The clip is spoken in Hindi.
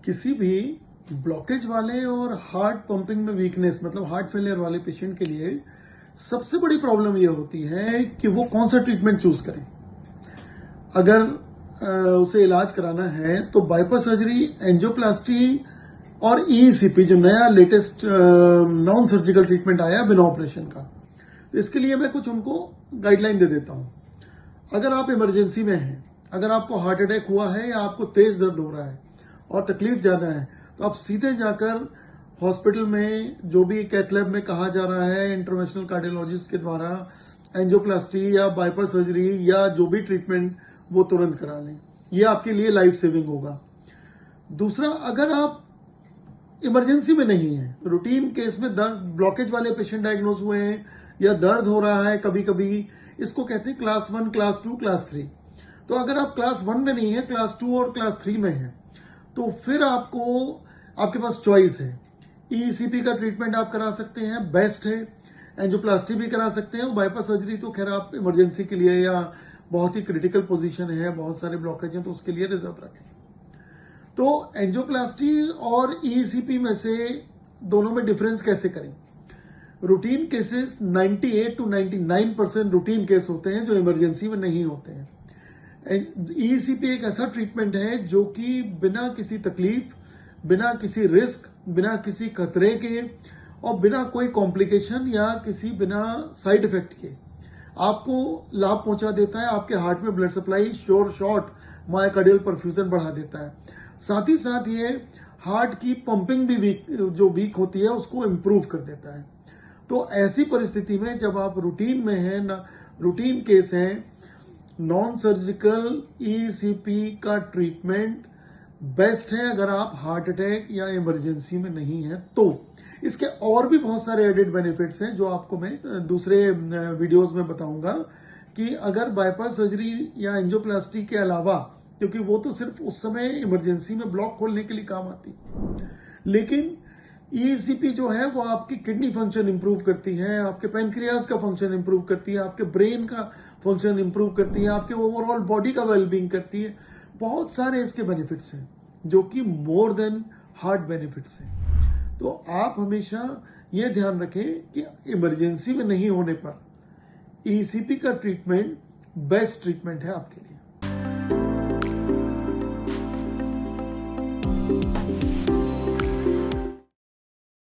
किसी भी ब्लॉकेज वाले और हार्ट पंपिंग में वीकनेस मतलब हार्ट फेलियर वाले पेशेंट के लिए सबसे बड़ी प्रॉब्लम यह होती है कि वो कौन सा ट्रीटमेंट चूज करें। अगर उसे इलाज कराना है तो बाईपास सर्जरी, एंजियोप्लास्टी और ईसीपी जो नया लेटेस्ट नॉन सर्जिकल ट्रीटमेंट आया बिना ऑपरेशन का, तो इसके लिए मैं कुछ उनको गाइडलाइन दे देता हूं। अगर आप इमरजेंसी में हैं, अगर आपको हार्ट अटैक हुआ है या आपको तेज दर्द हो रहा है और तकलीफ ज्यादा है, तो आप सीधे जाकर हॉस्पिटल में जो भी कैथ लैब में कहा जा रहा है इंटरवेंशनल कार्डियोलॉजिस्ट के द्वारा एंजियोप्लास्टी या बाईपास सर्जरी या जो भी ट्रीटमेंट वो तुरंत करा लें। ये आपके लिए लाइफ सेविंग होगा। दूसरा, अगर आप इमरजेंसी में नहीं है, रूटीन केस में दर्द ब्लॉकेज वाले पेशेंट डायग्नोज हुए हैं या दर्द हो रहा है कभी कभी, इसको कहते हैं क्लास 1, क्लास 2, क्लास 3। तो अगर आप क्लास 1 में नहीं है, क्लास 2 और क्लास 3 में है, तो फिर आपके पास चॉइस है। ईसीपी का ट्रीटमेंट आप करा सकते हैं, बेस्ट है। एंजियोप्लास्टी भी करा सकते हैं। बाईपास सर्जरी तो खैर आप इमरजेंसी के लिए या बहुत ही क्रिटिकल पोजीशन है, बहुत सारे ब्लॉकेज हैं, तो उसके लिए रिजर्व रखें। तो एंजियोप्लास्टी और ईसीपी में से दोनों में डिफरेंस कैसे करें? Routine cases 98 to 99% routine case होते हैं जो इमरजेंसी में नहीं होते हैं। ईसीपी एक ऐसा ट्रीटमेंट है जो कि बिना किसी तकलीफ, बिना किसी रिस्क, बिना किसी खतरे के और बिना कोई कॉम्प्लिकेशन या बिना साइड इफेक्ट के आपको लाभ पहुंचा देता है। आपके हार्ट में blood supply short myocardial perfusion बढ़ा देता है। साथ ही साथ ये हार्ट की पंपिंग भी वीक होती है उसको इंप्रूव कर देता है। तो ऐसी परिस्थिति में जब आप रूटीन में हैं ना, रूटीन केस हैं, नॉन सर्जिकल ईसीपी का ट्रीटमेंट बेस्ट है अगर आप हार्ट अटैक या इमरजेंसी में नहीं है। तो इसके और भी बहुत सारे एडेड बेनिफिट्स हैं जो आपको मैं दूसरे वीडियोस में बताऊंगा कि अगर बाईपास सर्जरी या एंजियोप्लास्टी के अलावा, क्योंकि वो तो सिर्फ उस समय इमरजेंसी में ब्लॉक खोलने के लिए काम आती, लेकिन ईसीपी जो है वो आपकी किडनी फंक्शन इंप्रूव करती है, आपके पैनक्रियाज का फंक्शन इंप्रूव करती है, आपके ब्रेन का फंक्शन इंप्रूव करती है, आपके ओवरऑल बॉडी का वेलबींग करती है। बहुत सारे इसके बेनिफिट्स हैं जो कि मोर देन हार्ट बेनिफिट्स हैं। तो आप हमेशा ये ध्यान रखें कि इमरजेंसी में नहीं होने पर ईसीपी का ट्रीटमेंट बेस्ट ट्रीटमेंट है आपके लिए।